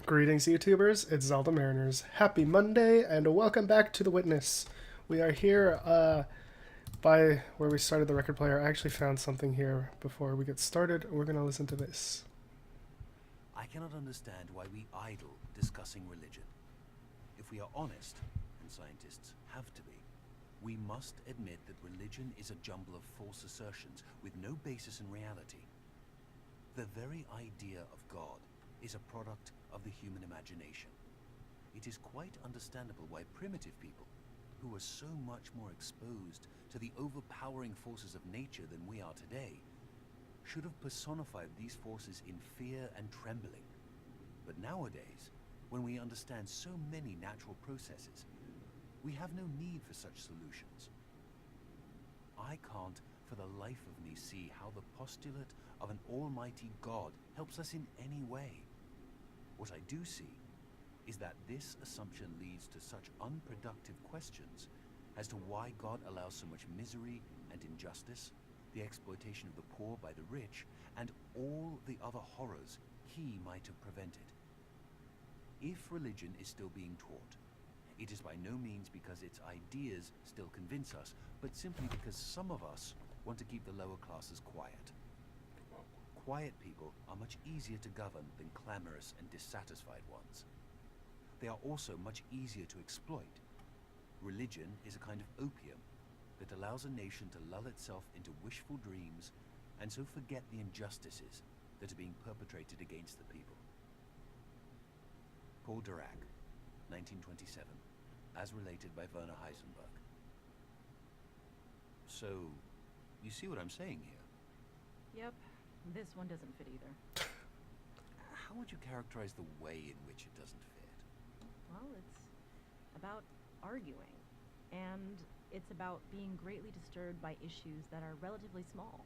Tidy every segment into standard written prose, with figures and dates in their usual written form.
Greetings, YouTubers. It's Zelda Mariners. Happy Monday, and welcome back to The Witness. We are here by where we started the record player. I actually found something here before we get started. We're going to listen to this. I cannot understand why we idle discussing religion. If we are honest, and scientists have to be, we must admit that religion is a jumble of false assertions with no basis in reality. The very idea of God is a product of the human imagination. It is quite understandable why primitive people, who were so much more exposed to the overpowering forces of nature than we are today, should have personified these forces in fear and trembling. But nowadays, when we understand so many natural processes, we have no need for such solutions. I can't for the life of me see how the postulate of an almighty God helps us in any way. What I do see is that this assumption leads to such unproductive questions as to why God allows so much misery and injustice, the exploitation of the poor by the rich, and all the other horrors he might have prevented. If religion is still being taught, it is by no means because its ideas still convince us, but simply because some of us want to keep the lower classes quiet. Quiet people are much easier to govern than clamorous and dissatisfied ones. They are also much easier to exploit. Religion is a kind of opium that allows a nation to lull itself into wishful dreams and so forget the injustices that are being perpetrated against the people. Paul Dirac, 1927, as related by Werner Heisenberg. So, you see what I'm saying here? Yep, this one doesn't fit either. How would you characterize the way in which it doesn't fit? Well, it's about arguing, and it's about being greatly disturbed by issues that are relatively small.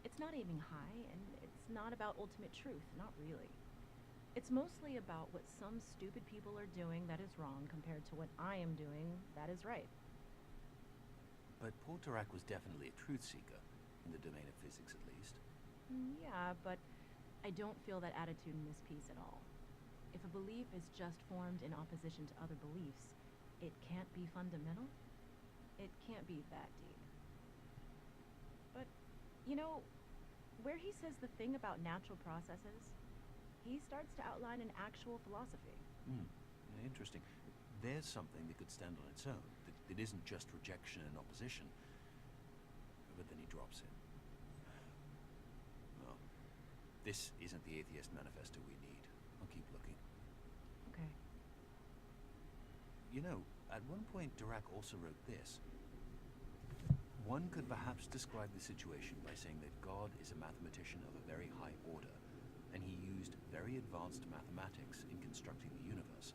It's not aiming high, and it's not about ultimate truth, not really. It's mostly about what some stupid people are doing that is wrong compared to what I am doing that is right. But Paul Dirac was definitely a truth seeker, in the domain of physics at least. Yeah, but I don't feel that attitude in this piece at all. If a belief is just formed in opposition to other beliefs, it can't be fundamental. It can't be that deep. But, you know, where he says the thing about natural processes, he starts to outline an actual philosophy. Interesting. There's something that could stand on its own, that isn't just rejection and opposition. But then he drops in. Well, this isn't the atheist manifesto we need. I'll keep looking. Okay. You know, at one point Dirac also wrote this. One could perhaps describe the situation by saying that God is a mathematician of a very high order, and he used very advanced mathematics in constructing the universe.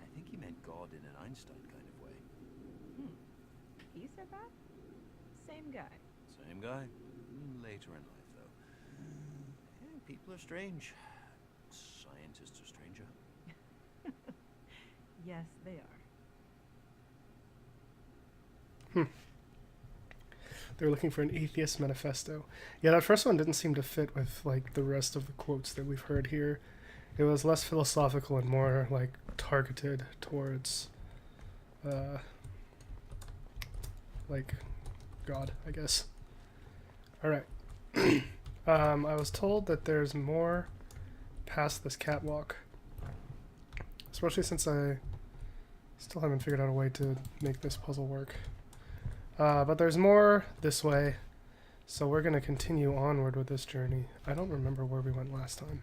I think he meant God in an Einstein kind of way. He said that? Same guy. Same guy. Later in life, though. People are strange. Scientists are stranger. Yes, they are. They're looking for an atheist manifesto. Yeah, that first one didn't seem to fit with like the rest of the quotes that we've heard here. It was less philosophical and more like targeted towards like God, I guess. Alright. I was told that there's more past this catwalk. Especially since I still haven't figured out a way to make this puzzle work. But there's more this way, so we're going to continue onward with this journey. I don't remember where we went last time.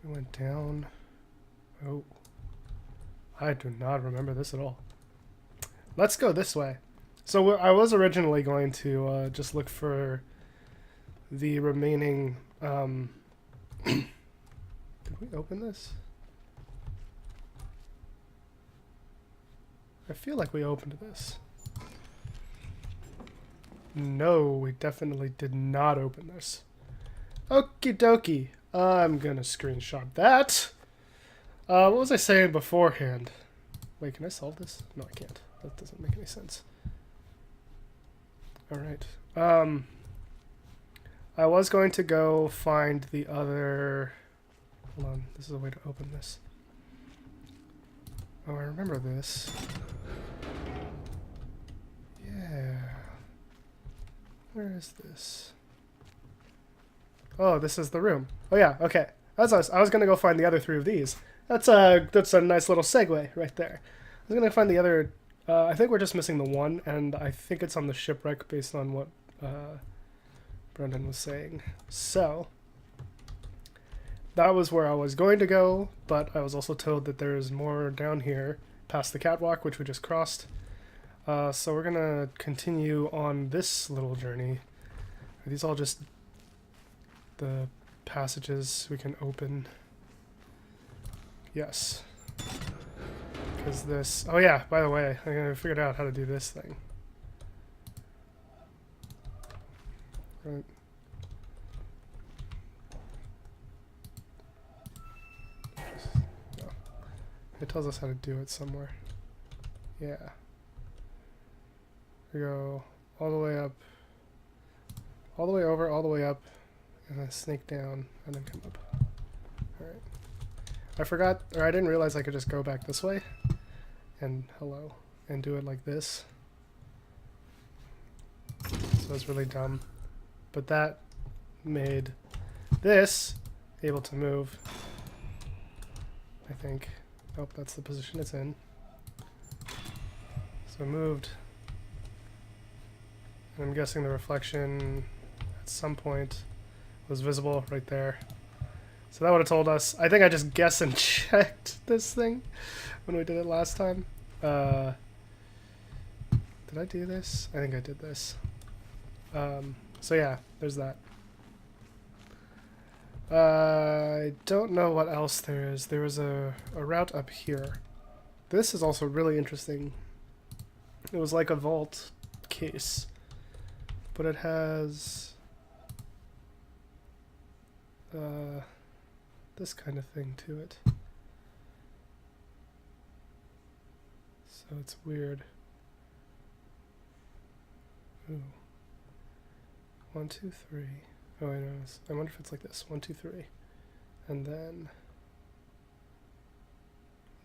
We went down. Oh. I do not remember this at all. Let's go this way. So I was originally going to just look for the remaining... Did we open this? I feel like we opened this. No, we definitely did not open this. Okie dokie. I'm gonna screenshot that. What was I saying beforehand? Wait, can I solve this? No, I can't. That doesn't make any sense. Alright. I was going to go find the other Hold on, this is a way to open this. Oh, I remember this. Yeah. Where is this? Oh, this is the room. Oh yeah, okay. That's us. I was gonna go find the other 3 of these. That's a nice little segue right there. I was gonna find the other. I think we're just missing the one, and I think it's on the shipwreck based on what Brendan was saying. So that was where I was going to go, but I was also told that there's more down here past the catwalk, which we just crossed. So we're gonna continue on this little journey. Are these all just the passages we can open? Yes. Because this... Oh yeah, by the way, I figured out how to do this thing. Right. No. It tells us how to do it somewhere. Yeah. We go all the way up, all the way over, all the way up, and then snake down, and then come up. Alright. I forgot, or I didn't realize I could just go back this way, and hello, and do it like this. So it's really dumb. But that made this able to move, I think. Oh, that's the position it's in. So moved. And I'm guessing the reflection at some point was visible right there. So that would have told us. I think I just guessed and checked this thing when we did it last time. Did I do this? I think I did this. So yeah, there's that. I don't know what else there is. There was a route up here. This is also really interesting. It was like a vault case, but it has this kind of thing to it. So it's weird. Ooh. 1, 2, 3. Oh, I know. I wonder if it's like this. 1, 2, 3. And then...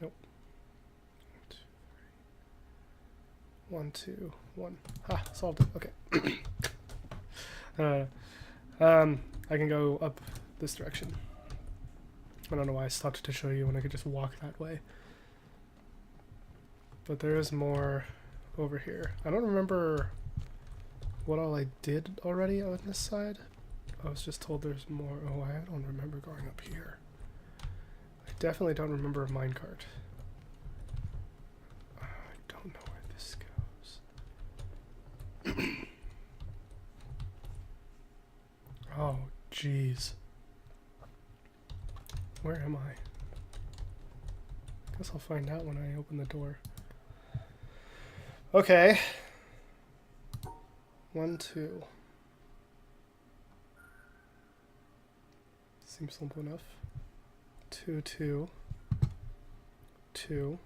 Nope. 1, 2, 1. Ha! Solved it. Okay. I can go up this direction. I don't know why I stopped to show you when I could just walk that way. But there is more over here. I don't remember what all I did already on this side. I was just told there's more. Oh, I don't remember going up here. I definitely don't remember a minecart. I don't know where this goes. Oh, jeez. Where am I? Guess I'll find out when I open the door. Okay. 1, 2. Seems simple enough. 2, 2. 2.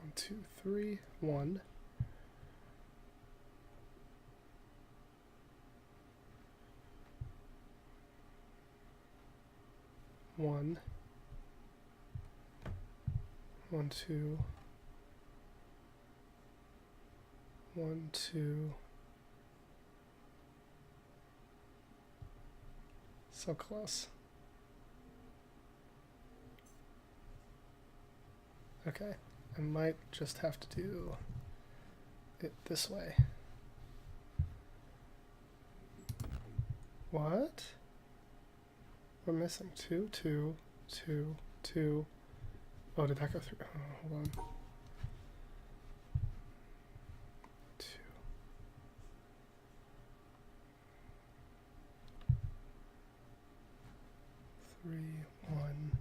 1, 2, 3. 1. 1. 1, 2. 1, 2. So close. Okay, I might just have to do it this way. What? We're missing 2, 2, 2, 2. Oh, did that go through? Oh, hold on. 2. 3, 1.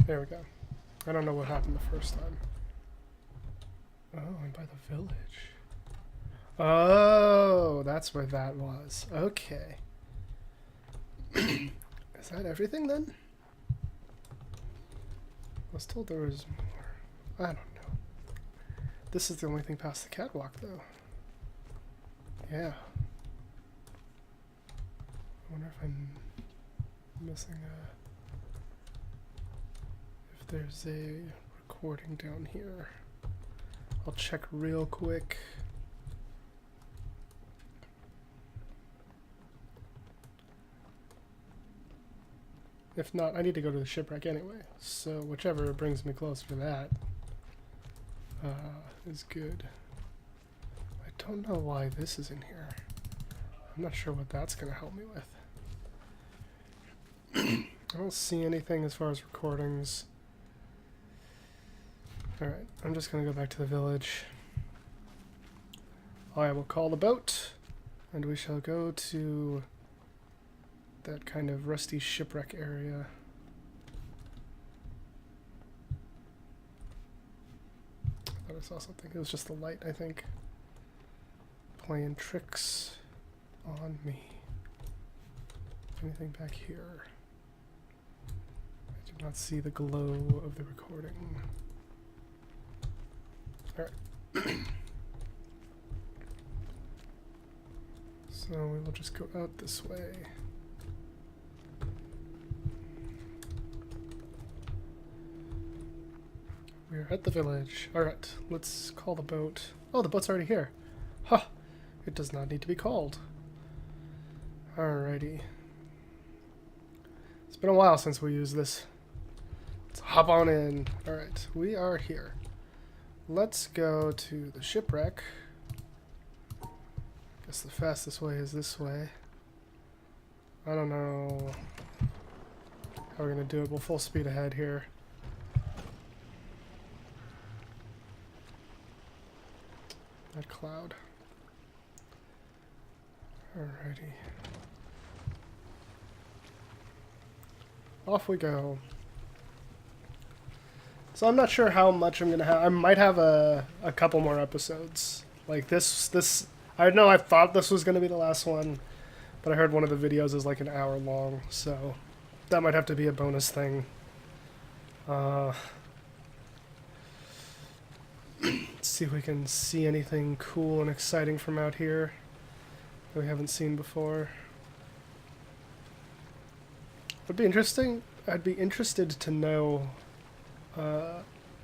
There we go. I don't know what happened the first time. Oh, and by the village. Oh, that's where that was. Okay. Is that everything then? I was told there was more. I don't know. This is the only thing past the catwalk, though. Yeah. I wonder if I'm missing if there's a recording down here. I'll check real quick. If not, I need to go to the shipwreck anyway. So whichever brings me closer to that is good. I don't know why this is in here. I'm not sure what that's going to help me with. I don't see anything as far as recordings. Alright, I'm just going to go back to the village. I will call the boat, and we shall go to that kind of rusty shipwreck area. I thought I saw something. It was just the light, I think. Playing tricks on me. Anything back here? I do not see the glow of the recording. Alright. So we will just go out this way. We're at the village. Alright, let's call the boat. Oh, the boat's already here. Huh! It does not need to be called. Alrighty. It's been a while since we used this. Let's hop on in. Alright, we are here. Let's go to the shipwreck. Guess the fastest way is this way. I don't know how we're gonna do it. We'll full speed ahead here. That cloud. Alrighty. Off we go. So I'm not sure how much I'm gonna have. I might have a couple more episodes. Like this I know I thought this was gonna be the last one, but I heard one of the videos is like an hour long, so that might have to be a bonus thing. Let's see if we can see anything cool and exciting from out here that we haven't seen before. Would be interesting. I'd be interested to know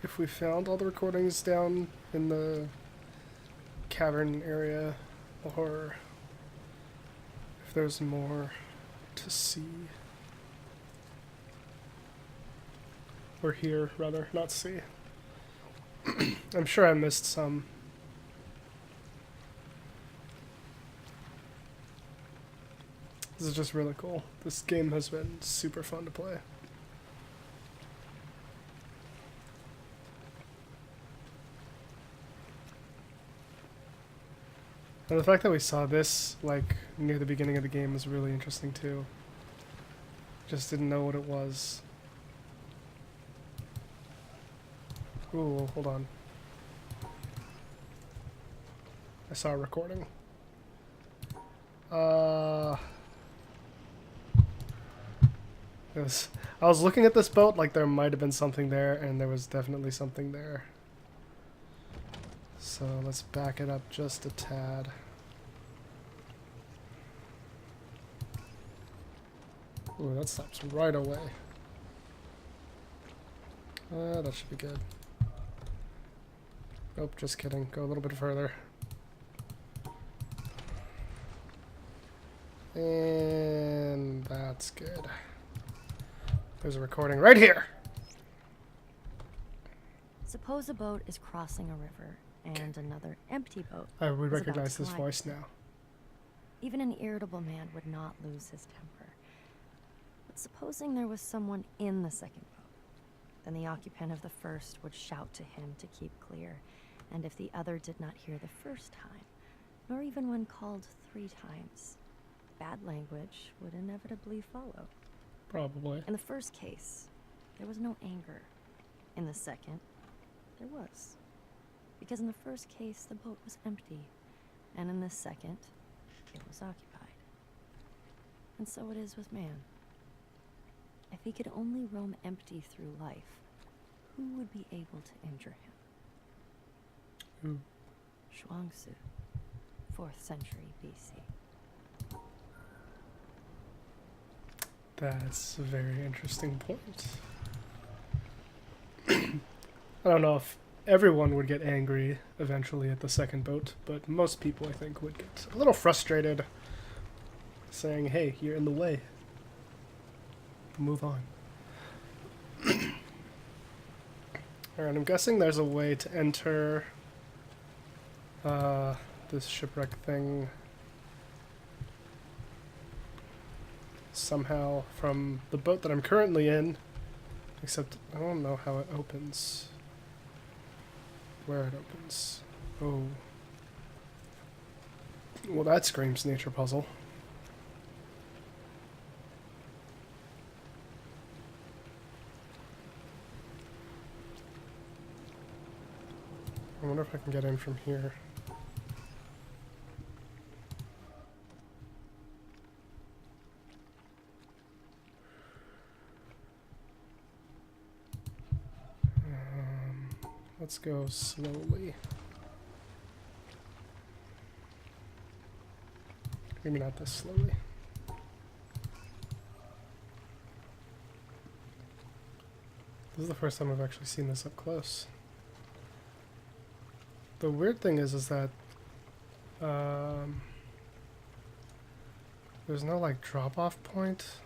if we found all the recordings down in the cavern area, or if there's more to see. Or hear, rather, not see. I'm sure I missed some. This is just really cool. This game has been super fun to play. And the fact that we saw this, like, near the beginning of the game was really interesting, too. Just didn't know what it was. Ooh, hold on. I saw a recording. I was looking at this boat like there might have been something there, and there was definitely something there. So let's back it up just a tad. Ooh, that stops right away. That should be good. Nope, just kidding. Go a little bit further. And that's good. There's a recording right here. Suppose a boat is crossing a river and another empty boat. I would is about recognize to this collide. voice now. Even an irritable man would not lose his temper. But supposing there was someone in the second boat, then the occupant of the first would shout to him to keep clear, and if the other did not hear the first time, nor even when called 3 times, bad language would inevitably follow. Probably. In the first case, there was no anger. In the second, there was. Because in the first case, the boat was empty, and in the second, it was occupied. And so it is with man. If he could only roam empty through life, who would be able to injure him? Who? Shuangsu. 4th century BC. That's a very interesting point. I don't know if everyone would get angry eventually at the second boat, but most people, I think, would get a little frustrated, saying, hey, you're in the way. Move on. Alright, I'm guessing there's a way to enter this shipwreck thing somehow from the boat that I'm currently in, except I don't know how it opens. Where it opens. Oh. Well, that screams nature puzzle. I wonder if I can get in from here. Let's go slowly. Maybe not this slowly. This is the first time I've actually seen this up close. The weird thing is that there's no like drop-off point.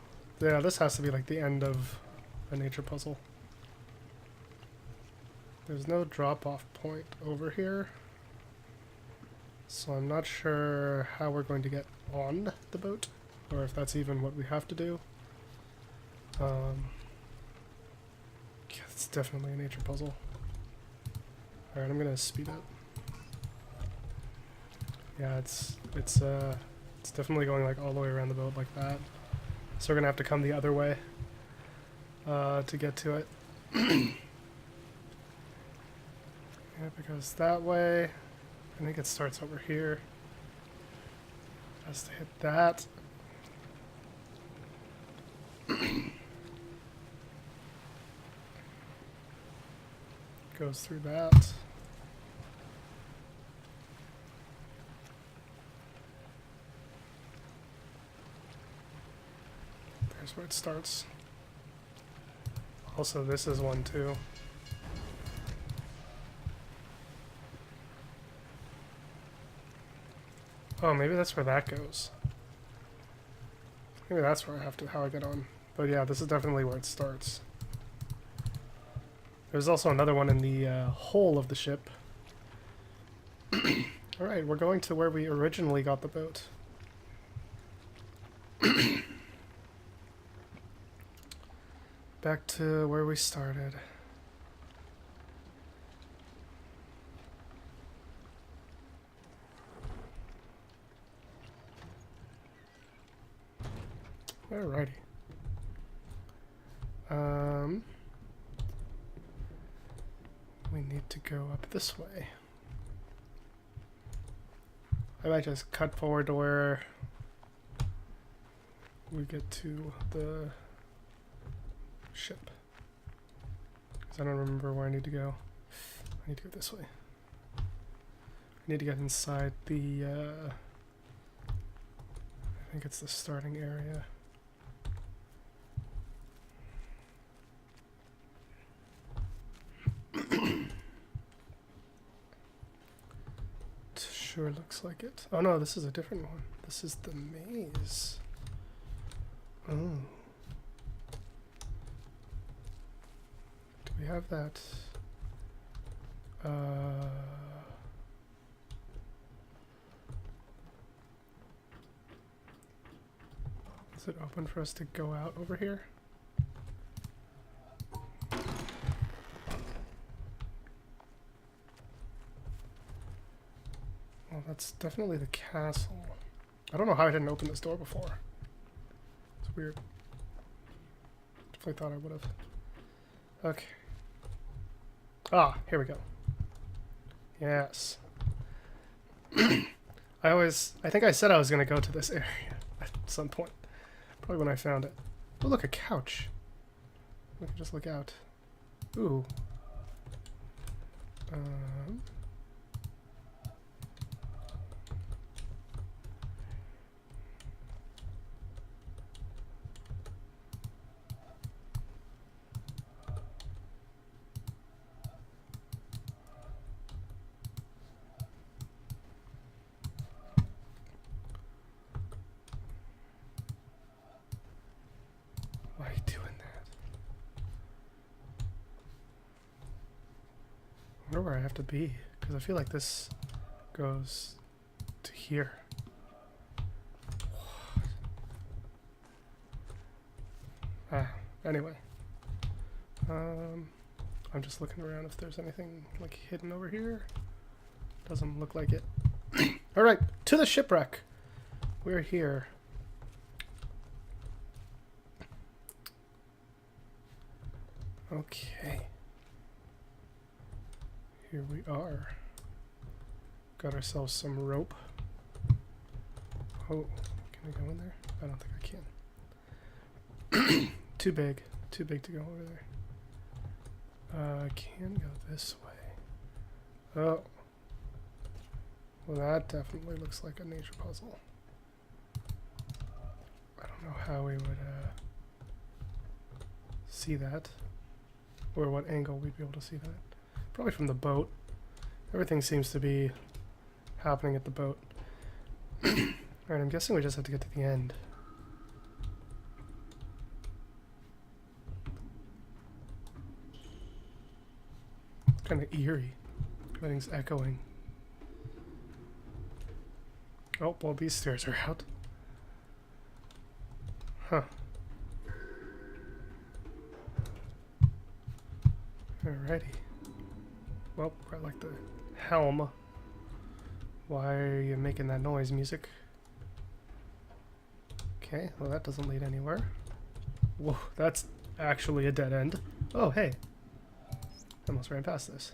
Yeah, this has to be like the end of a nature puzzle. There's no drop-off point over here, so I'm not sure how we're going to get on the boat, or if that's even what we have to do. Yeah, it's definitely a nature puzzle. Alright, I'm gonna speed up. Yeah, it's definitely going like all the way around the boat like that. So we're gonna have to come the other way to get to it. Yeah, because that way, I think it starts over here. Has to hit that. Goes through that. There's where it starts. Also, this is one too. Oh, maybe that's where that goes. Maybe that's where I have to, how I get on. But yeah, this is definitely where it starts. There's also another one in the hull of the ship. Alright, we're going to where we originally got the boat. Back to where we started. Alrighty. We need to go up this way. I might just cut forward to where we get to the ship. Because I don't remember where I need to go. I need to go this way. I need to get inside the, I think it's the starting area. Sure looks like it. Oh no, this is a different one. This is the maze. Oh. Do we have that? Is it open for us to go out over here? Well, that's definitely the castle. I don't know how I didn't open this door before. It's weird. Definitely thought I would have. Okay. Ah, here we go. Yes. I think I said I was going to go to this area at some point. Probably when I found it. Oh, look, a couch. We can just look out. Ooh. wonder where I have to be, because I feel like this goes to here. Ah, anyway. I'm just looking around if there's anything like hidden over here. Doesn't look like it. Alright, to the shipwreck. We're here. Okay. Here we are. Got ourselves some rope. Oh, can I go in there? I don't think I can. Too big. Too big to go over there. I can go this way. Oh. Well, that definitely looks like a nature puzzle. I don't know how we would see that. Or what angle we'd be able to see that. Probably from the boat. Everything seems to be happening at the boat. Alright, I'm guessing we just have to get to the end. Kind of eerie. Everything's echoing. Oh, well, these stairs are out. Huh. Alrighty. Well, I like the helm. Why are you making that noise, music? Okay, well that doesn't lead anywhere. Whoa, that's actually a dead end. Oh, hey. I almost ran past this.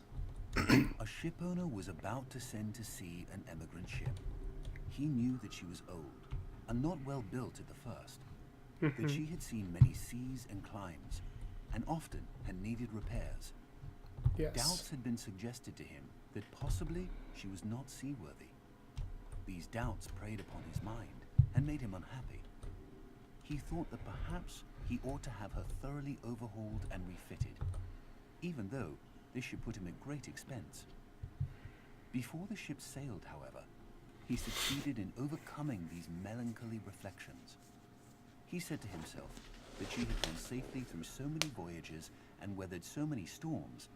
A shipowner was about to send to sea an emigrant ship. He knew that she was old and not well built at the first, that she had seen many seas and climes, and often had needed repairs. Yes. Doubts had been suggested to him that possibly she was not seaworthy. These doubts preyed upon his mind and made him unhappy. He thought that perhaps he ought to have her thoroughly overhauled and refitted, even though this should put him at great expense. Before the ship sailed, however, he succeeded in overcoming these melancholy reflections. He said to himself that she had gone safely through so many voyages and weathered so many storms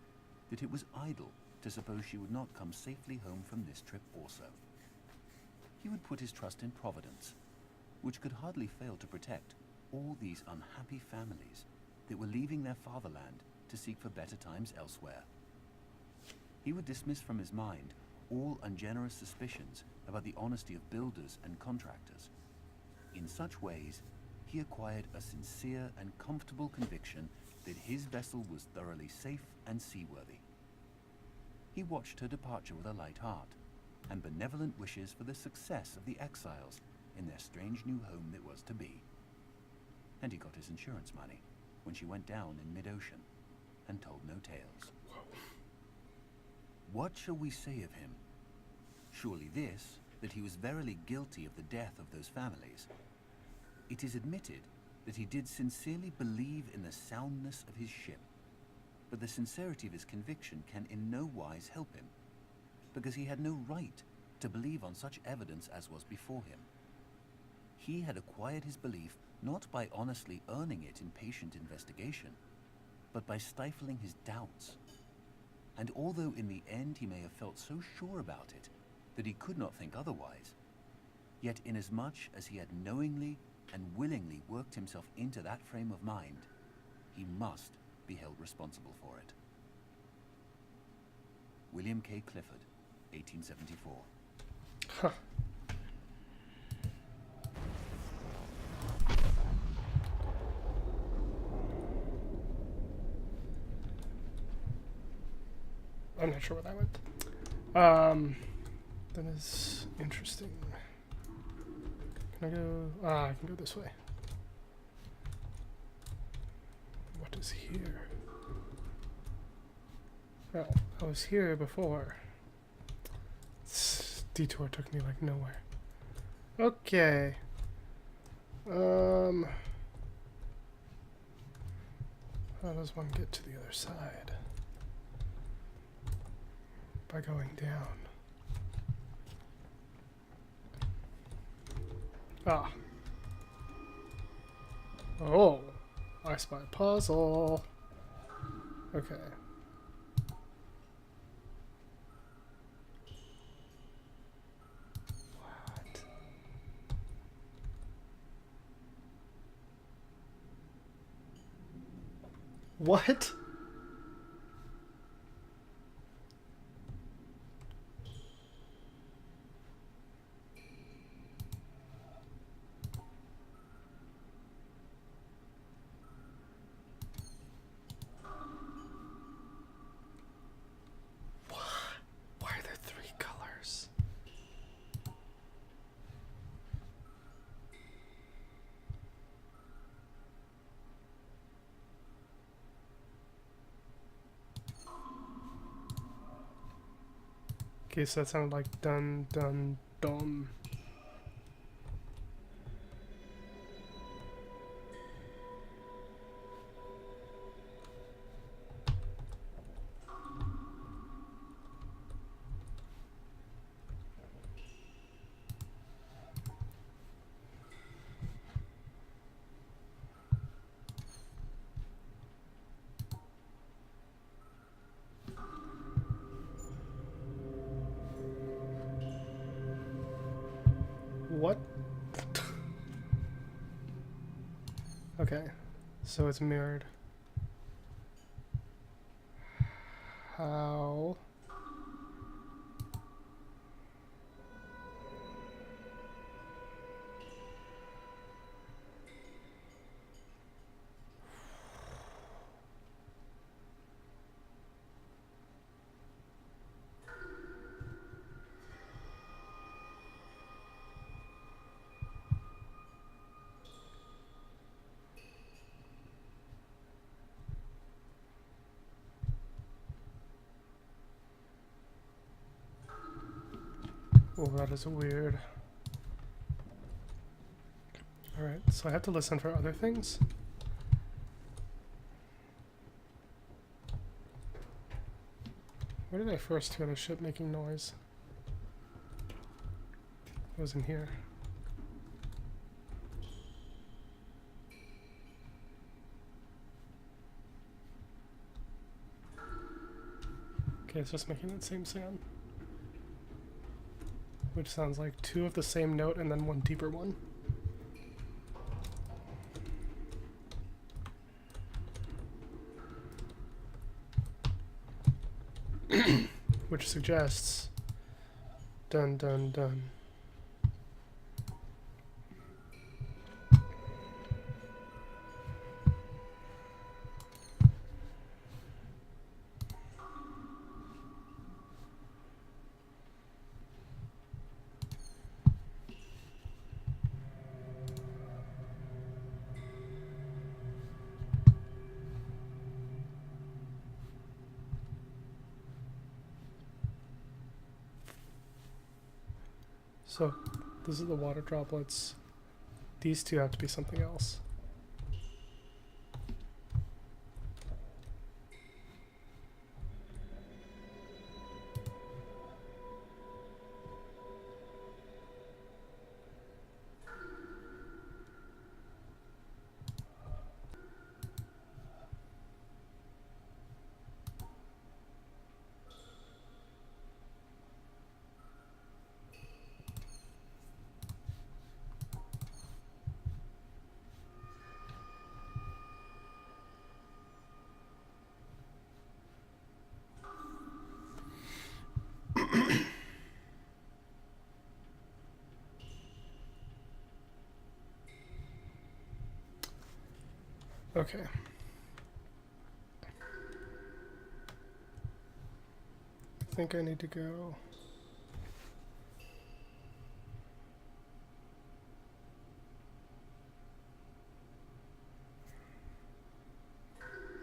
that it was idle to suppose she would not come safely home from this trip also. He would put his trust in Providence, which could hardly fail to protect all these unhappy families that were leaving their fatherland to seek for better times elsewhere. He would dismiss from his mind all ungenerous suspicions about the honesty of builders and contractors. In such ways, he acquired a sincere and comfortable conviction that his vessel was thoroughly safe and seaworthy. He watched her departure with a light heart and benevolent wishes for the success of the exiles in their strange new home that was to be. And he got his insurance money when she went down in mid-ocean and told no tales. What shall we say of him? Surely this, that he was verily guilty of the death of those families. It is admitted that he did sincerely believe in the soundness of his ship, but the sincerity of his conviction can in no wise help him, because he had no right to believe on such evidence as was before him. He had acquired his belief not by honestly earning it in patient investigation, but by stifling his doubts. And although in the end he may have felt so sure about it that he could not think otherwise, yet inasmuch as he had knowingly and willingly worked himself into that frame of mind, he must be held responsible for it. William K. Clifford, 1874. Huh. I'm not sure where that went. That is interesting. Can I go? Ah, I can go this way. What is here? Oh, I was here before. This detour took me like nowhere. Okay. How does one get to the other side? By going down. Ah. Oh. I spy a puzzle. Okay. What? Why are there 3 colors? Okay, so that sounded like dun dun dum. What? Okay, so it's mirrored. How? Oh, that is weird. Alright, so I have to listen for other things? Where did I first hear the ship making noise? It was in here. Okay, it's just making that same sound. Which sounds like 2 of the same note and then 1 deeper one. Which suggests dun dun dun. So, this is the water droplets. These 2 have to be something else. Okay. I think I need to go.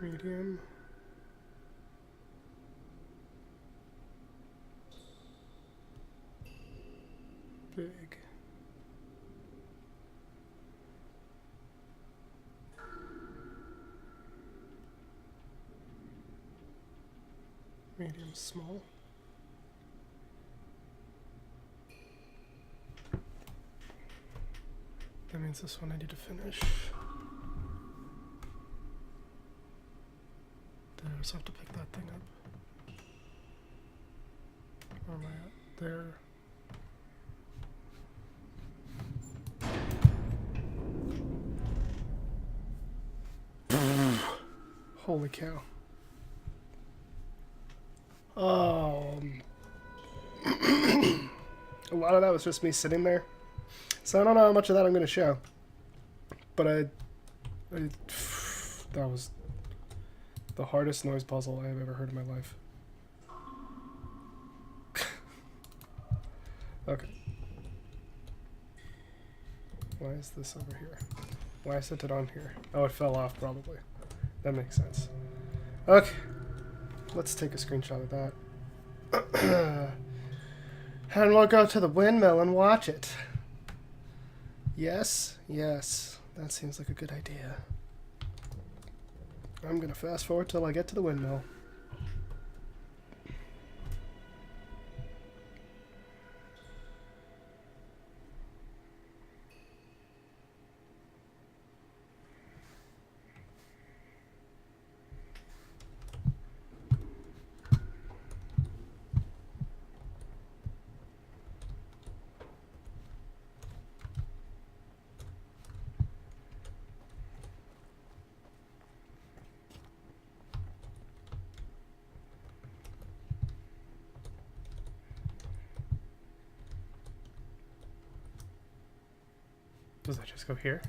Medium. Big. Medium small. That means this one I need to finish. There, so I have to pick that thing up. Where am I at? There. Holy cow. A lot of that was just me sitting there. So I don't know how much of that I'm going to show. But that was the hardest noise puzzle I have ever heard in my life. Okay. Why is this over here? Why is it on here? Oh, it fell off probably. That makes sense. Okay. Let's take a screenshot of that. And we'll go to the windmill and watch it. Yes, yes. That seems like a good idea. I'm gonna fast forward till I get to the windmill. Does that just go here?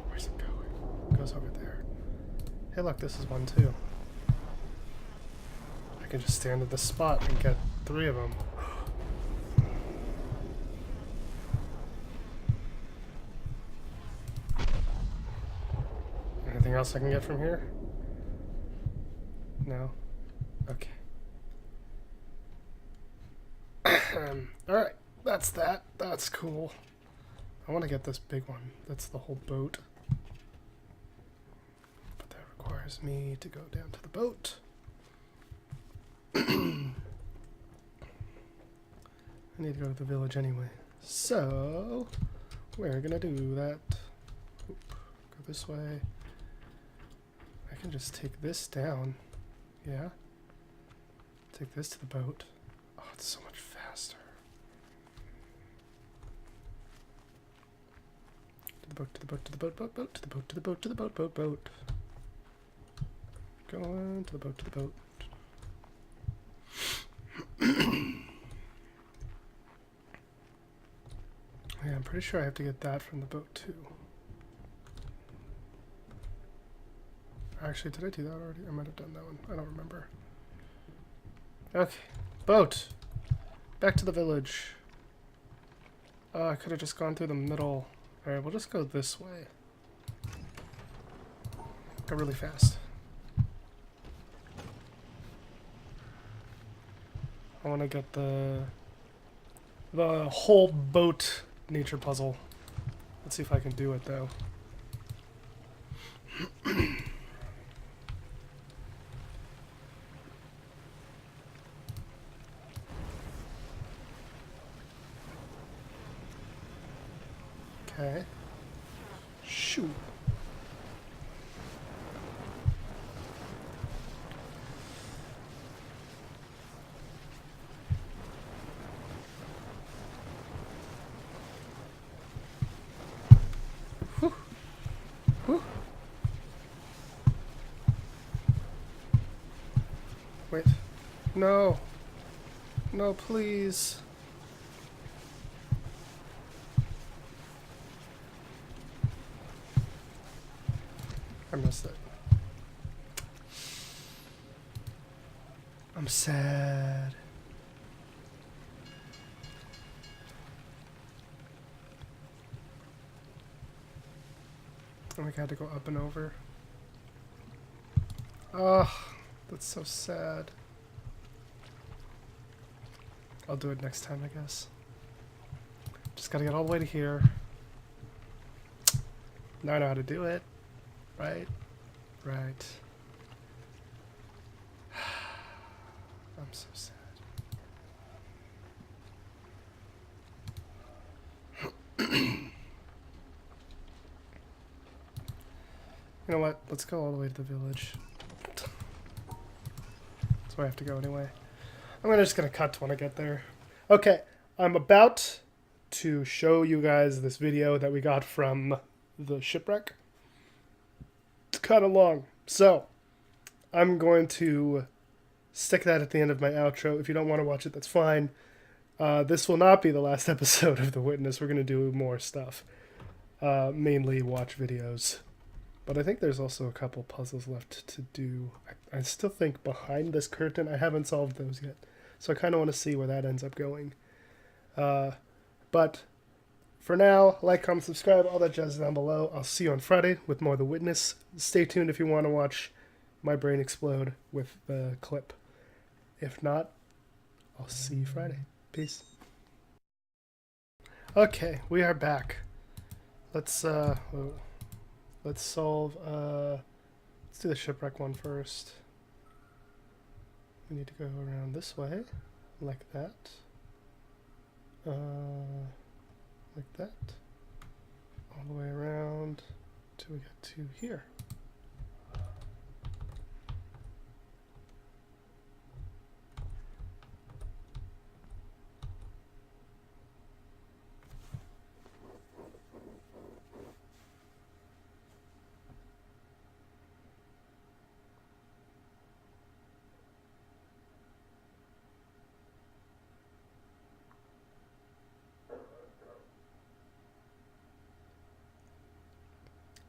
Where's it going? It goes over there. Hey look, this is one too. I can just stand at this spot and get 3 of them. Anything else I can get from here? No? Okay. Alright, that's that. That's cool. I want to get this big one. That's the whole boat. But that requires me to go down to the boat. I need to go to the village anyway. So, we're gonna do that. Oop, go this way. I can just take this down. Yeah. Take this to the boat. Oh, it's so much faster. To the boat, to the boat, to the boat, boat, boat, to the boat, to the boat, to the boat, boat, boat. Going to the boat, to the boat. Yeah, I'm pretty sure I have to get that from the boat too. Actually, did I do that already? I might have done that one. I don't remember. Okay. Boat! Back to the village. I could have just gone through the middle. Alright, we'll just go this way. Go really fast. I want to get the whole boat nature puzzle. Let's see if I can do it though. Okay. Shoot. Whew. Whew. Wait. No. No, please. I missed it. I'm sad. Oh, I had to go up and over. Oh, that's so sad. I'll do it next time, I guess. Just gotta get all the way to here. Now I know how to do it. Right? Right. so sad. You know what? Let's go all the way to the village. That's where I have to go anyway. Just gonna cut when I get there. Okay, I'm about to show you guys this video that we got from the shipwreck. It's kind of long, so I'm going to stick that at the end of my outro. If you don't want to watch it, that's fine. This will not be the last episode of The Witness. We're going to do more stuff. Mainly watch videos. But I think there's also a couple puzzles left to do. I still think behind this curtain, I haven't solved those yet. So I kind of want to see where that ends up going. But for now, like, comment, subscribe, all that jazz down below. I'll see you on Friday with more The Witness. Stay tuned if you want to watch my brain explode with the clip. If not, I'll see you Friday. Peace. Okay, we are back. Let's solve, let's do the shipwreck one first. We need to go around this way, like that. Like that. All the way around till we get to here.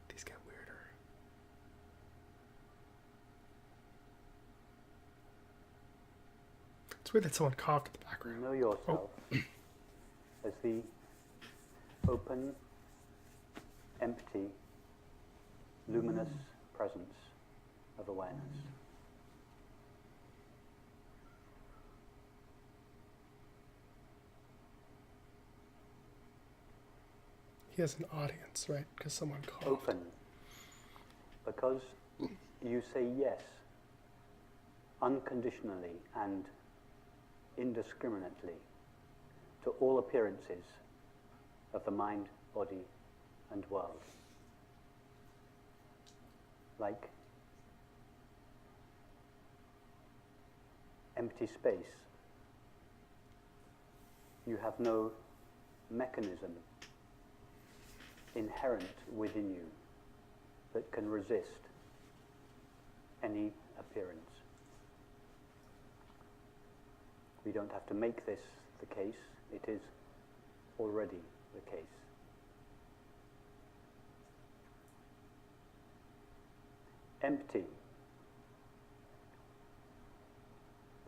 These get weirder. It's weird that someone coughed in the background. Know yourself as the open, empty, luminous presence of awareness. He has an audience, right? Because someone coughed. Open, because you say yes, unconditionally and indiscriminately, to all appearances of the mind, body, and world. Like empty space, you have no mechanism inherent within you that can resist any appearance. We don't have to make this the case, it is already the case. Empty,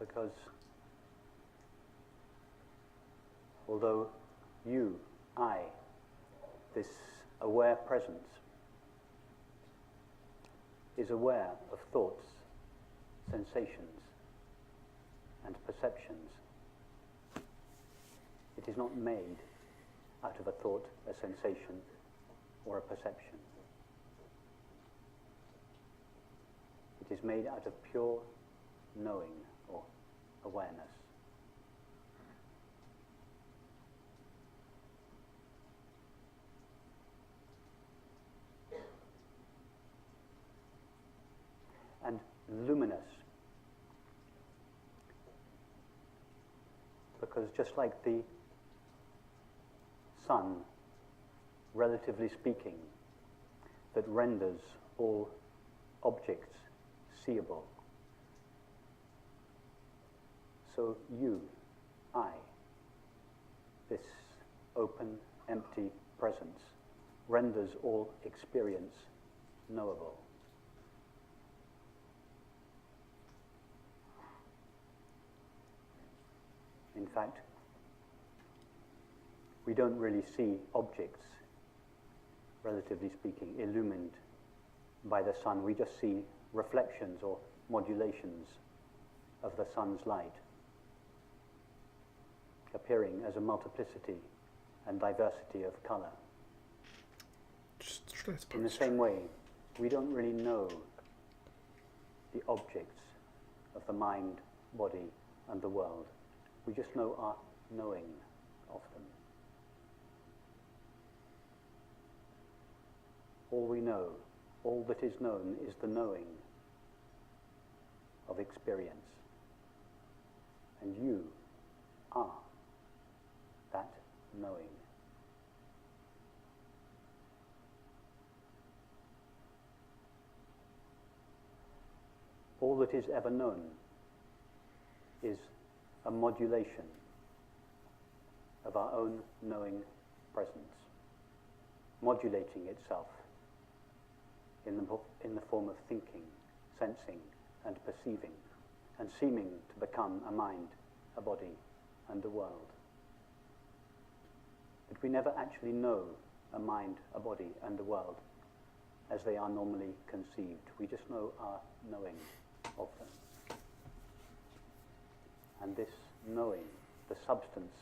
because although you, I, this aware presence, is aware of thoughts, sensations, and perceptions, it is not made out of a thought, a sensation, or a perception. It is made out of pure knowing or awareness. And luminous, because just like the sun, relatively speaking, that renders all objects seeable, so you, I, this open, empty presence, renders all experience knowable. In fact, we don't really see objects, relatively speaking, illumined by the sun. We just see reflections or modulations of the sun's light, appearing as a multiplicity and diversity of color. In the same way, we don't really know the objects of the mind, body, and the world. We just know our knowing of them. All we know, all that is known, is the knowing of experience. And you are that knowing. All that is ever known is a modulation of our own knowing presence, modulating itself in the form of thinking, sensing, and perceiving, and seeming to become a mind, a body, and a world. But we never actually know a mind, a body, and a world as they are normally conceived. We just know our knowing of them. And this knowing, the substance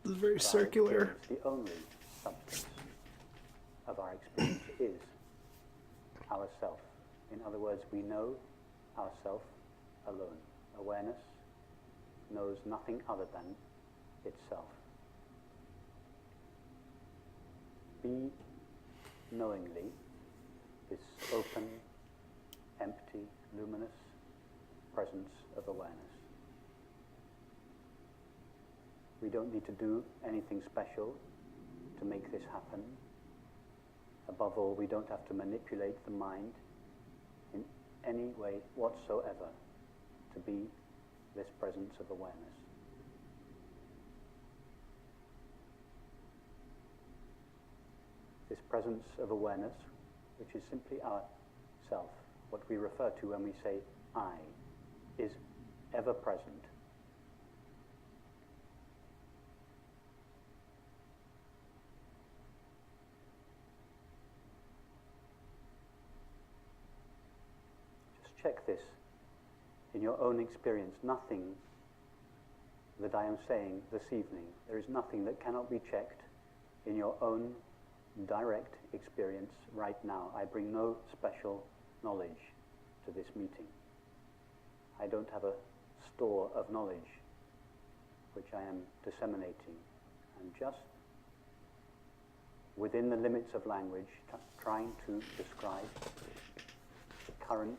This is very of our circular. experience, the only substance of our experience is ourself. In other words, we know ourself alone. Awareness knows nothing other than itself. Be knowingly this open, empty, luminous presence of awareness. We don't need to do anything special to make this happen. Above all, we don't have to manipulate the mind in any way whatsoever to be this presence of awareness. This presence of awareness, which is simply our self, what we refer to when we say I, is ever present. Just check this in your own experience. Nothing that I am saying this evening, there is nothing that cannot be checked in your own direct experience right now. I bring no special knowledge to this meeting. I don't have a store of knowledge which I am disseminating. I'm just within the limits of language trying to describe the current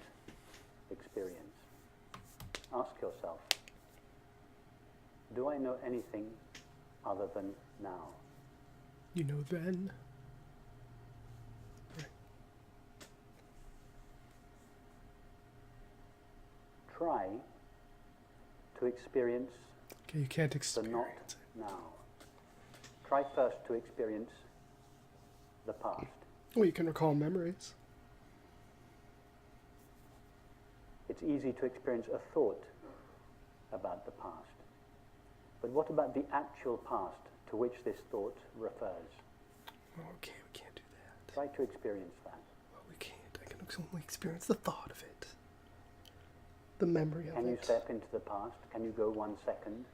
experience. Ask yourself, do I know anything other than now? You know then. Try to experience Okay, you can't the experience not it. now. Try first to experience the past. Well, you can recall memories. It's easy to experience a thought about the past. But what about the actual past to which this thought refers? Oh, okay, we can't do that. Try to experience that. Well, we can't. I can only experience the thought of it. The memory of Can you it. step into the past? Can you go 1 second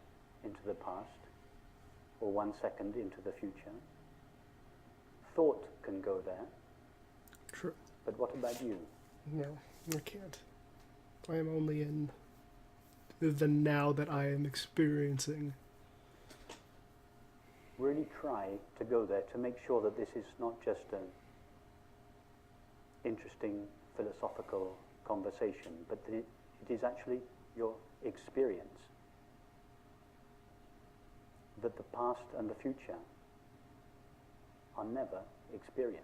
into the past? Or 1 second into the future? Thought can go there. True. But what about you? No, I can't. I am only in the now that I am experiencing. Really try to go there to make sure that this is not just an interesting philosophical conversation, but that it is actually your experience. That the past and the future are never experienced.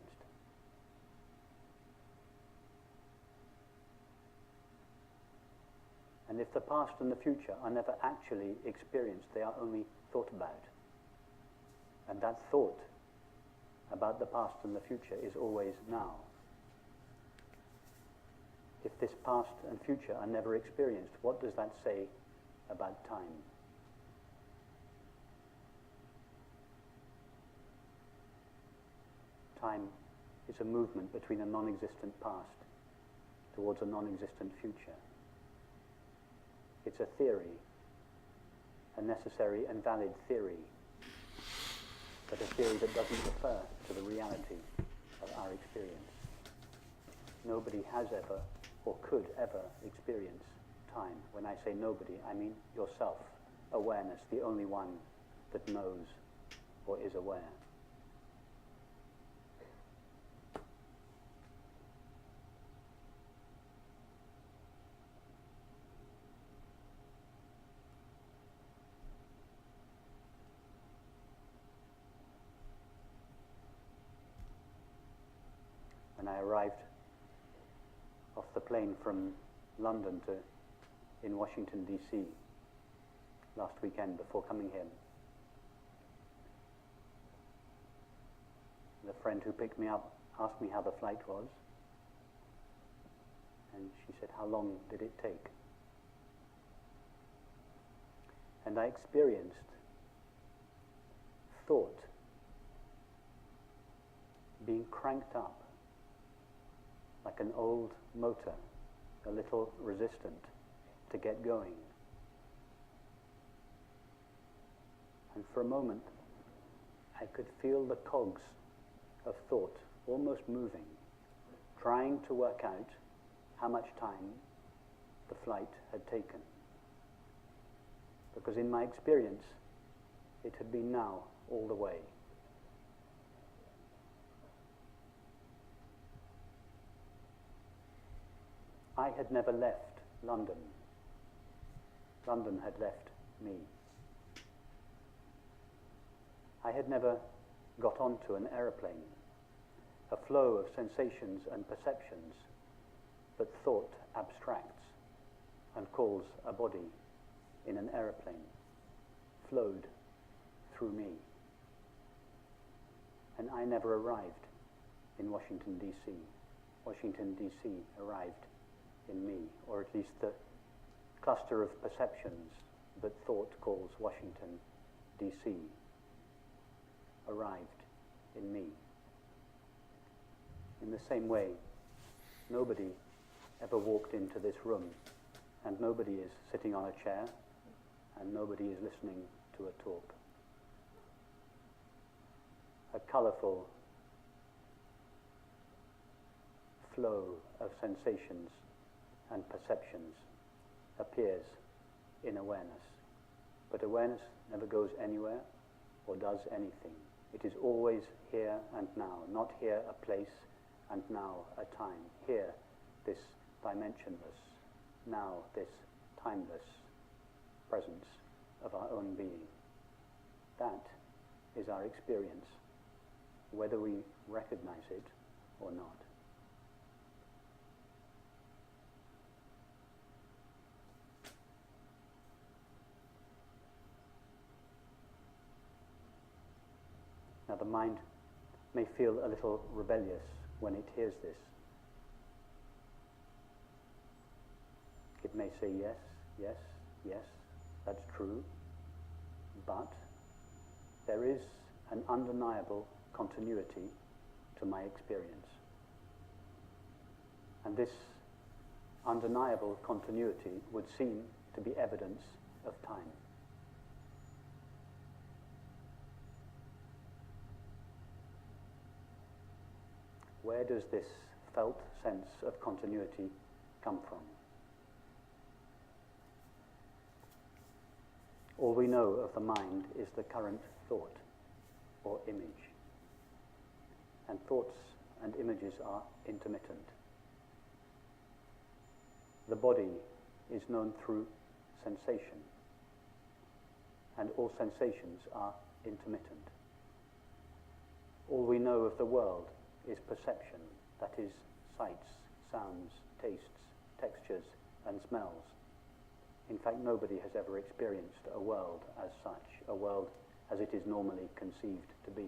And if the past and the future are never actually experienced, they are only thought about. And that thought about the past and the future is always now. If this past and future are never experienced, what does that say about time? Time is a movement between a non-existent past towards a non-existent future. It's a theory, a necessary and valid theory, but a theory that doesn't refer to the reality of our experience. Nobody has ever or could ever experience time. When I say nobody, I mean yourself. awareness, the only one that knows or is aware. When I arrived off the plane from London in Washington, D.C. last weekend before coming here, the friend who picked me up asked me how the flight was, and she said, "How long did it take?" And I experienced thought being cranked up like an old motor, a little resistant to get going. And for a moment, I could feel the cogs of thought almost moving, trying to work out how much time the flight had taken. Because in my experience, it had been now all the way. I had never left London. London had left me. I had never got onto an aeroplane, a flow of sensations and perceptions that thought abstracts and calls a body in an aeroplane, flowed through me. And I never arrived in Washington, D.C. Washington, D.C. arrived in me, or at least the cluster of perceptions that thought calls Washington, D.C. arrived in me. In the same way, nobody ever walked into this room, and nobody is sitting on a chair, and nobody is listening to a talk. A colorful flow of sensations and perceptions appears in awareness. But awareness never goes anywhere or does anything. It is always here and now, not here a place and now a time. Here, this dimensionless, now this timeless presence of our own being. That is our experience, whether we recognize it or not. Now the mind may feel a little rebellious when it hears this. It may say, yes, yes, yes, that's true, but there is an undeniable continuity to my experience. And this undeniable continuity would seem to be evidence of time. Where does this felt sense of continuity come from? All we know of the mind is the current thought or image. And thoughts and images are intermittent. The body is known through sensation, and all sensations are intermittent. All we know of the world is perception, that is, sights, sounds, tastes, textures, and smells. In fact, nobody has ever experienced a world as such, a world as it is normally conceived to be.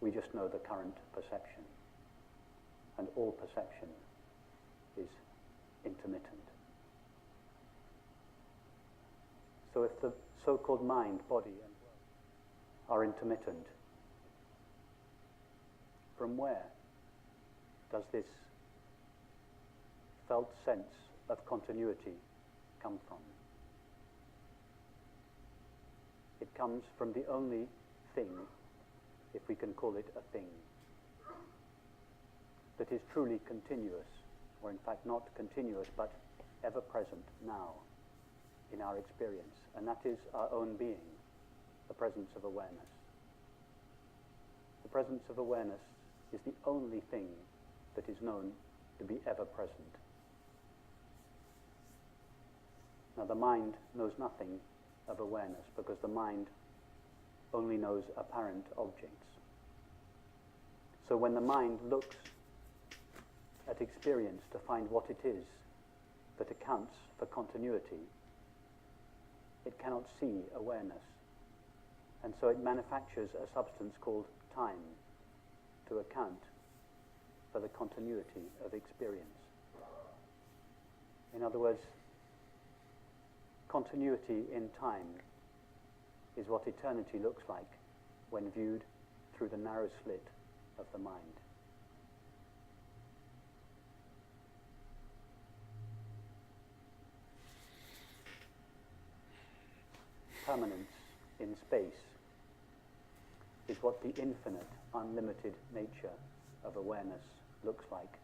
We just know the current perception, and all perception is intermittent. So if the so-called mind, body, and world are intermittent, from where does this felt sense of continuity come from? It comes from the only thing, if we can call it a thing, that is truly continuous, or in fact not continuous, but ever present now. in our experience, and that is our own being, the presence of awareness. The presence of awareness is the only thing that is known to be ever present. Now, the mind knows nothing of awareness because the mind only knows apparent objects. So when the mind looks at experience to find what it is that accounts for continuity, it cannot see awareness. And so it manufactures a substance called time to account for the continuity of experience. In other words, continuity in time is what eternity looks like when viewed through the narrow slit of the mind. Permanence in space is what the infinite, unlimited nature of awareness looks like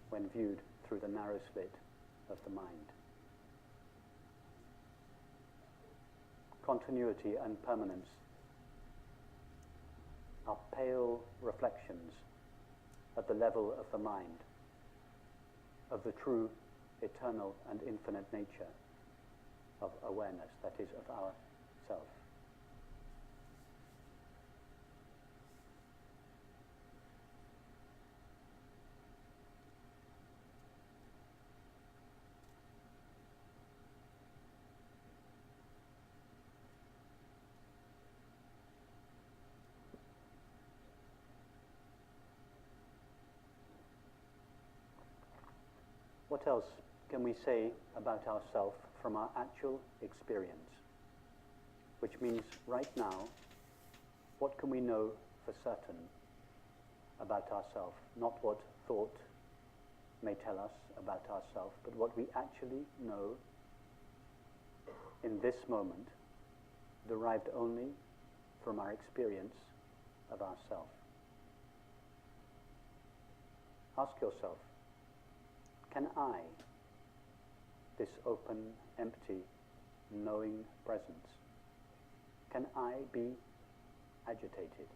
when viewed through the narrow slit of the mind. Continuity and permanence are pale reflections at the level of the mind of the true, eternal and infinite nature of awareness, that is, of our self. What else can we say about ourselves from our actual experience? Which means right now, what can we know for certain about ourselves? Not what thought may tell us about ourselves, but what we actually know in this moment, derived only from our experience of ourself. Ask yourself, can I, this open, empty, knowing presence, can I be agitated?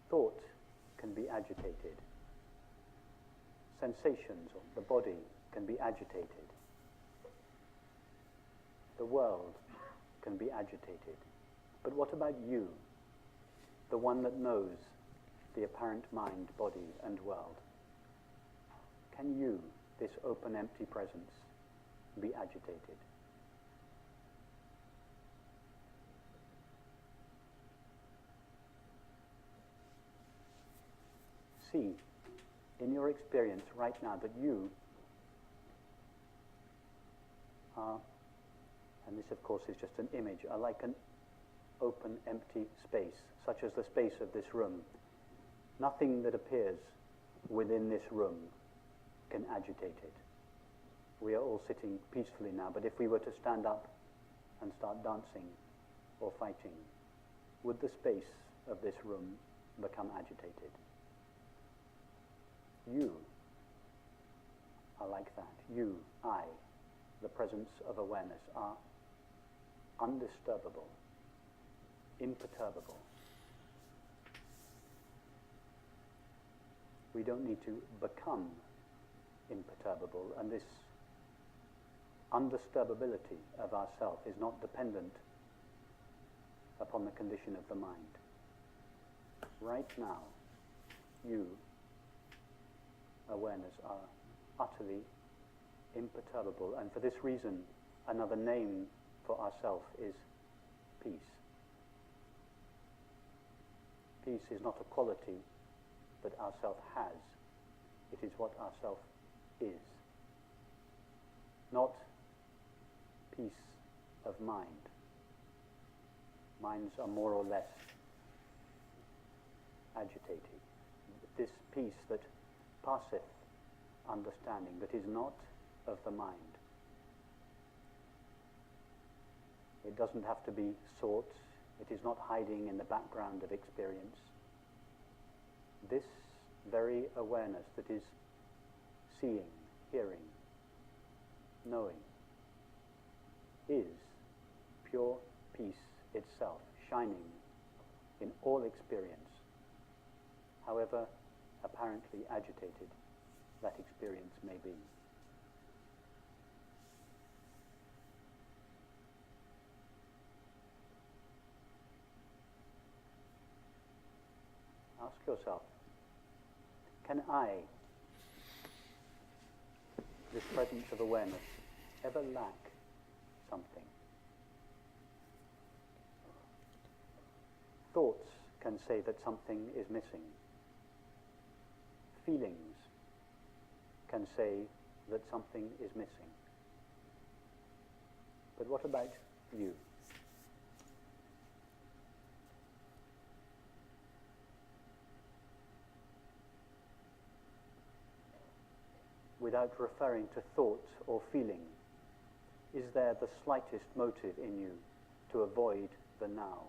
Thought can be agitated. Sensations of the body can be agitated. The world can be agitated. But what about you, the one that knows the apparent mind, body, and world? Can you, this open, empty presence, be agitated? See, in your experience right now, that you are, and this of course is just an image, are like an open, empty space, such as the space of this room. Nothing that appears within this room can agitate it. We are all sitting peacefully now, but if we were to stand up and start dancing or fighting, would the space of this room become agitated? You are like that. You, I, the presence of awareness, are undisturbable, imperturbable. We don't need to become imperturbable, and this undisturbability of ourself is not dependent upon the condition of the mind. Right now, you, awareness, are utterly imperturbable, and for this reason, another name for ourself is peace. Peace is not a quality that ourself has, it is what ourself is. Not peace of mind. Minds are more or less agitated. This peace that passeth understanding, that is not of the mind. It doesn't have to be sought. It is not hiding in the background of experience. This very awareness that is seeing, appearing, knowing, is pure peace itself, shining in all experience, however apparently agitated that experience may be. Ask yourself, can I, this presence of awareness, ever lack something? Thoughts can say that something is missing. Feelings can say that something is missing. But what about you? Without referring to thought or feeling, is there the slightest motive in you to avoid the now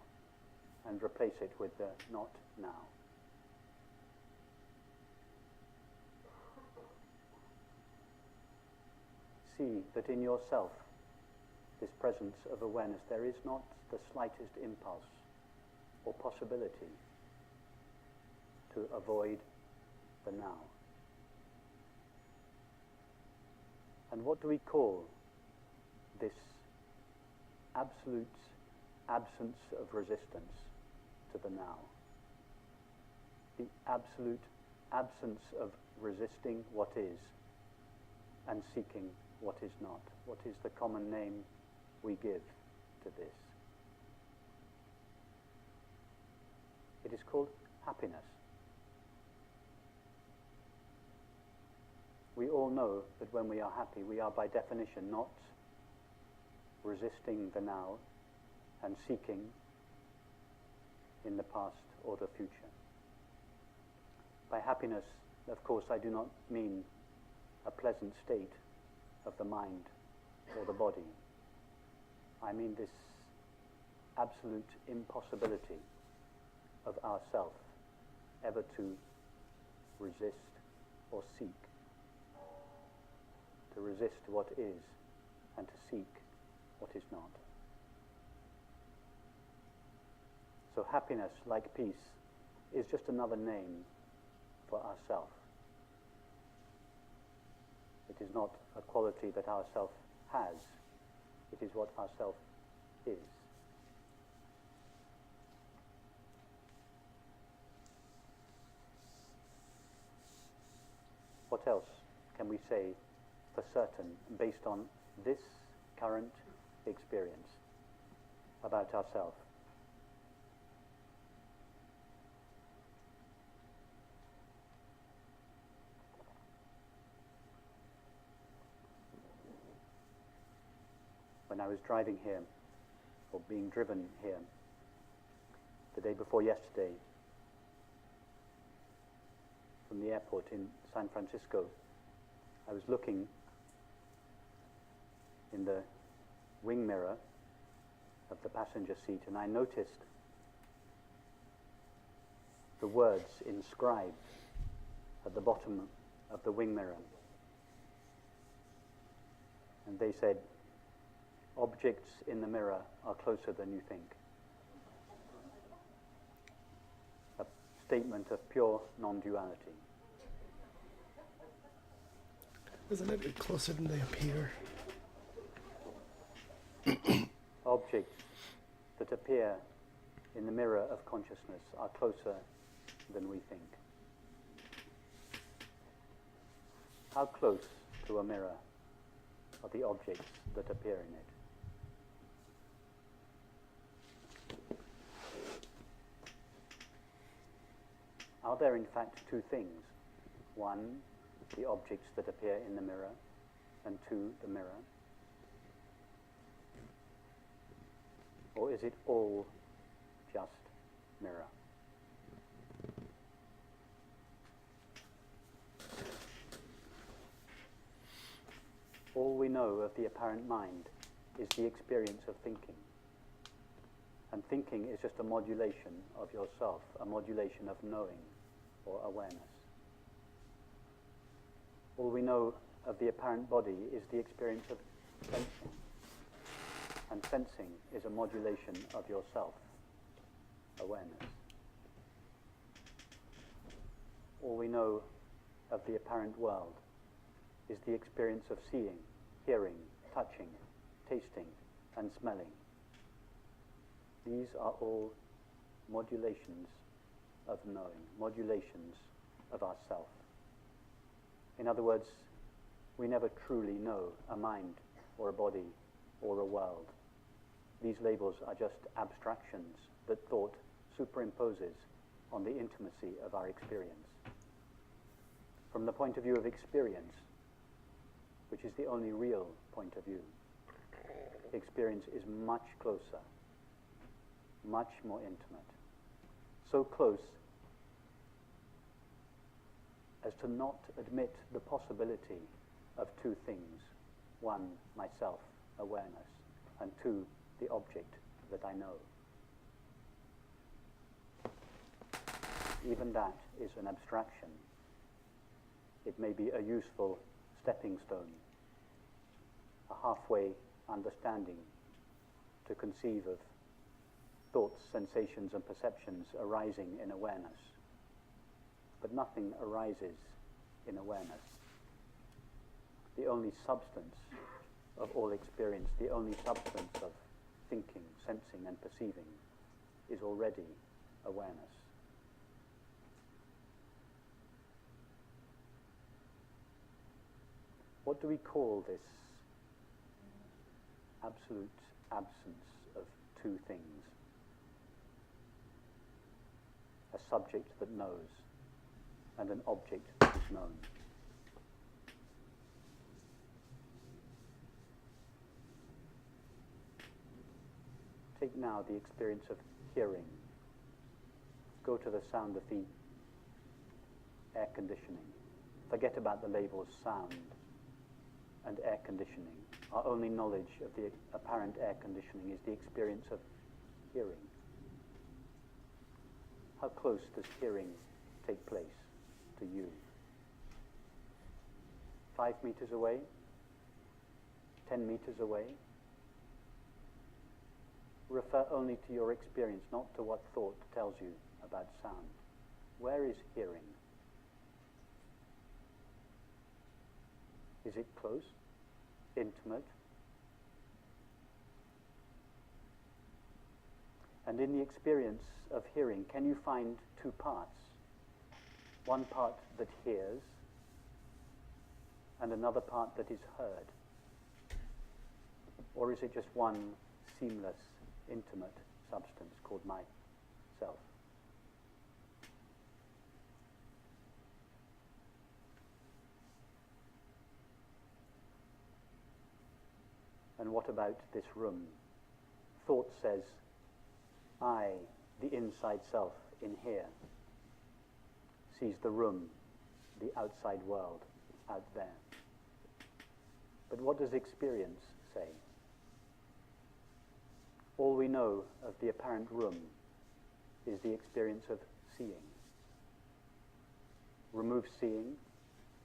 and replace it with the not now? See that in yourself, this presence of awareness, there is not the slightest impulse or possibility to avoid the now. And what do we call this absolute absence of resistance to the now? The absolute absence of resisting what is and seeking what is not. What is the common name we give to this? It is called happiness. We all know that when we are happy, we are by definition not resisting the now and seeking in the past or the future. By happiness, of course, I do not mean a pleasant state of the mind or the body. I mean this absolute impossibility of ourself ever to resist or seek. To resist what is and to seek what is not. So happiness, like peace, is just another name for ourself. It is not a quality that ourself has. It is what ourself is. What else can we say for certain based on this current experience about ourselves? When I was driving here, or being driven here, the day before yesterday, from the airport in San Francisco, I was looking in the wing mirror of the passenger seat, and I noticed the words inscribed at the bottom of the wing mirror. And they said, "Objects in the mirror are closer than you think." A statement of pure non-duality. Isn't it closer than they appear? Objects that appear in the mirror of consciousness are closer than we think. How close to a mirror are the objects that appear in it? Are there in fact two things? One, the objects that appear in the mirror, and two, the mirror? Or is it all just mirror? All we know of the apparent mind is the experience of thinking. And thinking is just a modulation of yourself, a modulation of knowing or awareness. All we know of the apparent body is the experience of sensing. And sensing is a modulation of your self-awareness. All we know of the apparent world is the experience of seeing, hearing, touching, tasting, and smelling. These are all modulations of knowing, modulations of ourself. In other words, we never truly know a mind or a body or a world. These labels are just abstractions that thought superimposes on the intimacy of our experience. From the point of view of experience, which is the only real point of view, experience is much closer, much more intimate. So close as to not admit the possibility of two things. One, myself, awareness, and two, the object that I know. Even that is an abstraction. It may be a useful stepping stone, a halfway understanding to conceive of thoughts, sensations, and perceptions arising in awareness. But nothing arises in awareness. The only substance of all experience, the only substance of thinking, sensing, and perceiving is already awareness. What do we call this absolute absence of two things? A subject that knows and an object that is known. Take now the experience of hearing. Go to the sound of the air conditioning. Forget about the labels sound and air conditioning. Our only knowledge of the apparent air conditioning is the experience of hearing. How close does hearing take place to you? 5 meters away? 10 meters away? Refer only to your experience, not to what thought tells you about sound. Where is hearing? Is it close? Intimate? And in the experience of hearing, can you find two parts? One part that hears, and another part that is heard? Or is it just one seamless, intimate substance called myself? And what about this room? Thought says, I, the inside self in here, sees the room, the outside world, out there. But what does experience say? All we know of the apparent room is the experience of seeing. Remove seeing,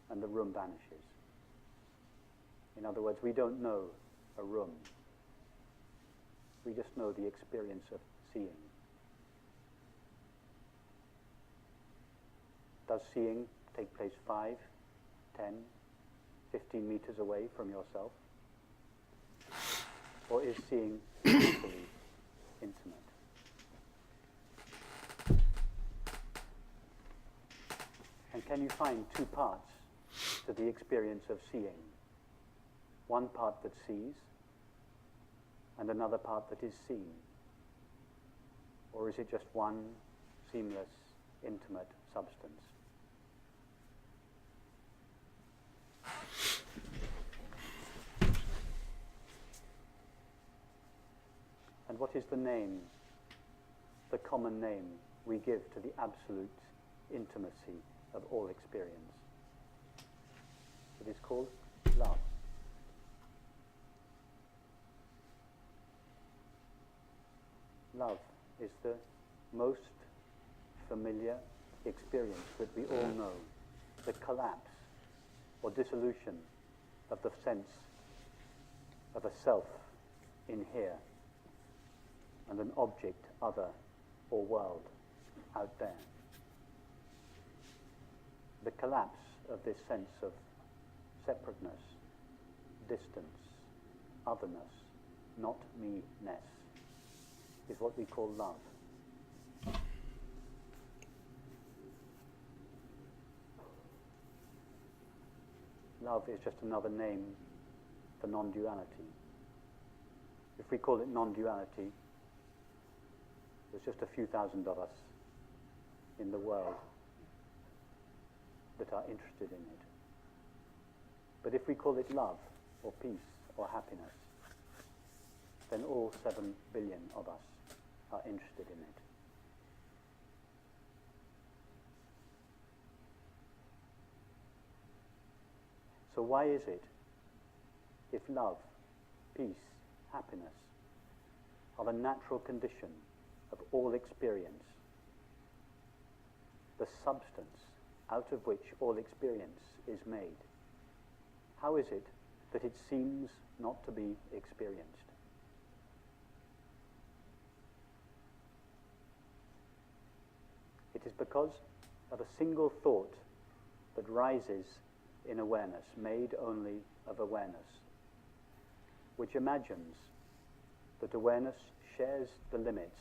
and the room vanishes. In other words, we don't know a room. We just know the experience of seeing. Does seeing take place 5, 10, 15 meters away from yourself? Or is seeing equally intimate? And can you find two parts to the experience of seeing? One part that sees, and another part that is seen? Or is it just one seamless, intimate substance? And what is the name, the common name we give to the absolute intimacy of all experience? It is called love. Love is the most familiar experience that we all know. The collapse or dissolution of the sense of a self in here and an object, other, or world out there. The collapse of this sense of separateness, distance, otherness, not me-ness, is what we call love. Love is just another name for non-duality. If we call it non-duality, there's just a few thousand of us in the world that are interested in it. But if we call it love, or peace, or happiness, then all 7 billion of us are interested in it. So why is it, if love, peace, happiness are the natural condition of all experience, the substance out of which all experience is made, how is it that it seems not to be experienced? It is because of a single thought that rises in awareness, made only of awareness, which imagines that awareness shares the limits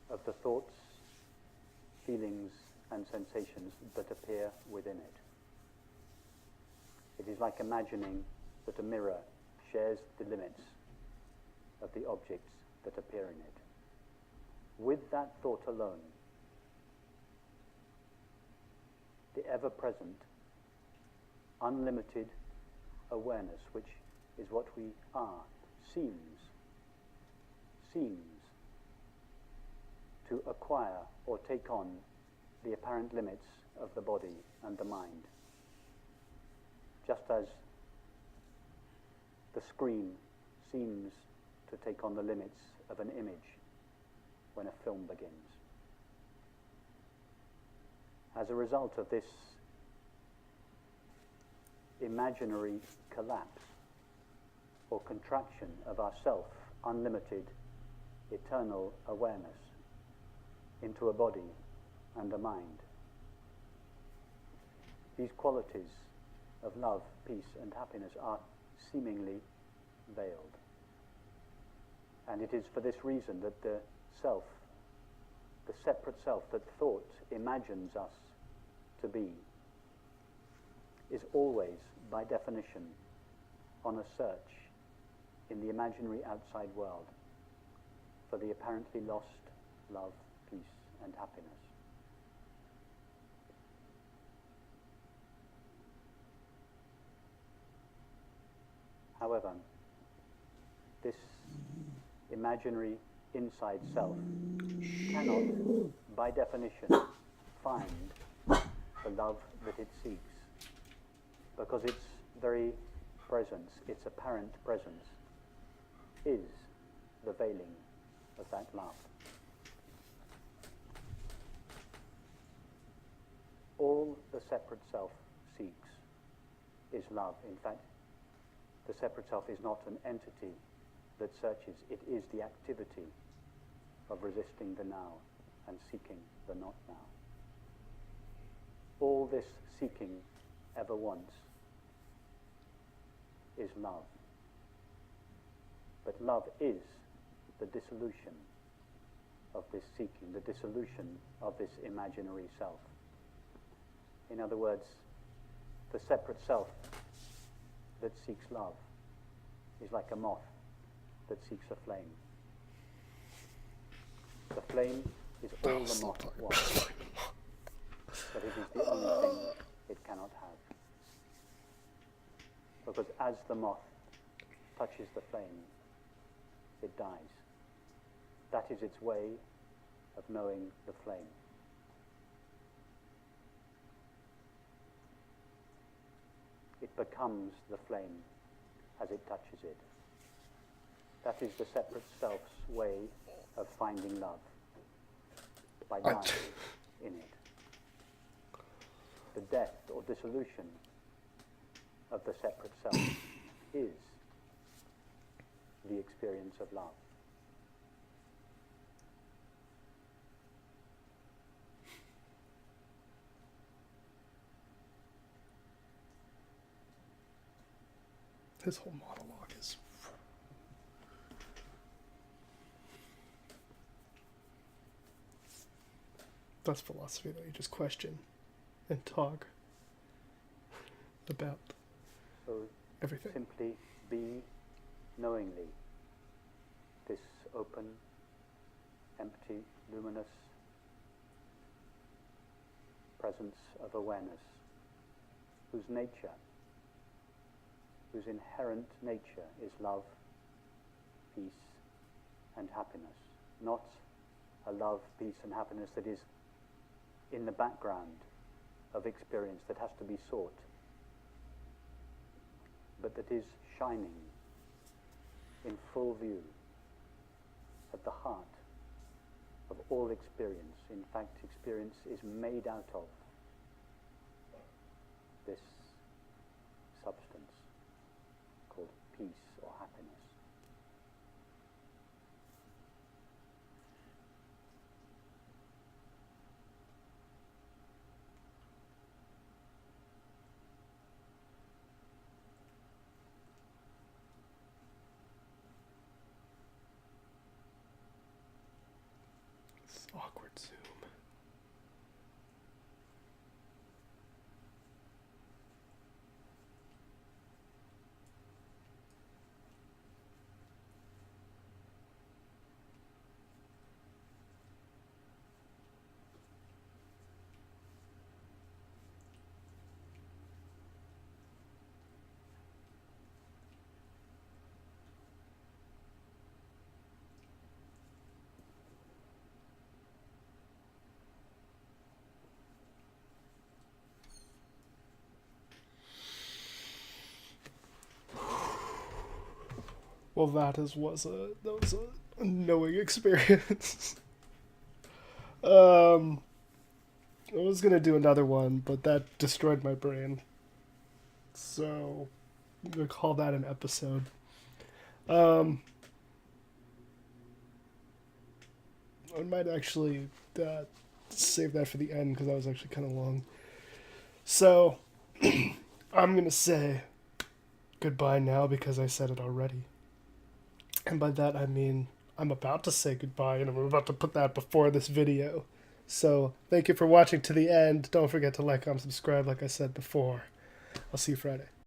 of the thoughts, feelings, and sensations that appear within it. It is like imagining that a mirror shares the limits of the objects that appear in it. With that thought alone, the ever-present, unlimited awareness, which is what we are, seems to acquire or take on the apparent limits of the body and the mind. Just as the screen seems to take on the limits of an image when a film begins. As a result of this imaginary collapse or contraction of our self, unlimited, eternal awareness into a body and a mind, these qualities of love, peace, and happiness are seemingly veiled. And it is for this reason that the self, the separate self that thought imagines us to be, is always, by definition, on a search in the imaginary outside world for the apparently lost love, peace, and happiness. However, this imaginary inside self cannot, by definition, find the love that it seeks, because its very presence, its apparent presence, is the veiling of that love. All the separate self seeks is love. In fact, the separate self is not an entity that searches, it is the activity of resisting the now and seeking the not now. All this seeking ever wants is love. But love is the dissolution of this seeking, the dissolution of this imaginary self. In other words, the separate self that seeks love is like a moth that seeks a flame. The flame is all the moth wants, but it is the only thing it cannot have. Because as the moth touches the flame, it dies. That is its way of knowing the flame. It becomes the flame as it touches it. That is the separate self's way of finding love, by dying in it. the death or dissolution of the separate self is the experience of love. His whole monologue is... That's philosophy that you just question and talk about So everything. simply be knowingly this open, empty, luminous presence of awareness whose nature, whose inherent nature is love, peace, and happiness. Not a love, peace, and happiness that is in the background of experience that has to be sought, but that is shining in full view at the heart of all experience. In fact, experience is made out of this substance called peace or happiness. This awkward zoom. Well, that was a knowing experience. I was gonna do another one, but that destroyed my brain. So I'm gonna call that an episode. I might actually save that for the end because that was actually kind of long. So I'm gonna say goodbye now because I said it already. And by that I mean I'm about to say goodbye and I'm about to put that before this video. So thank you for watching to the end. Don't forget to like, comment, subscribe like I said before. I'll see you Friday.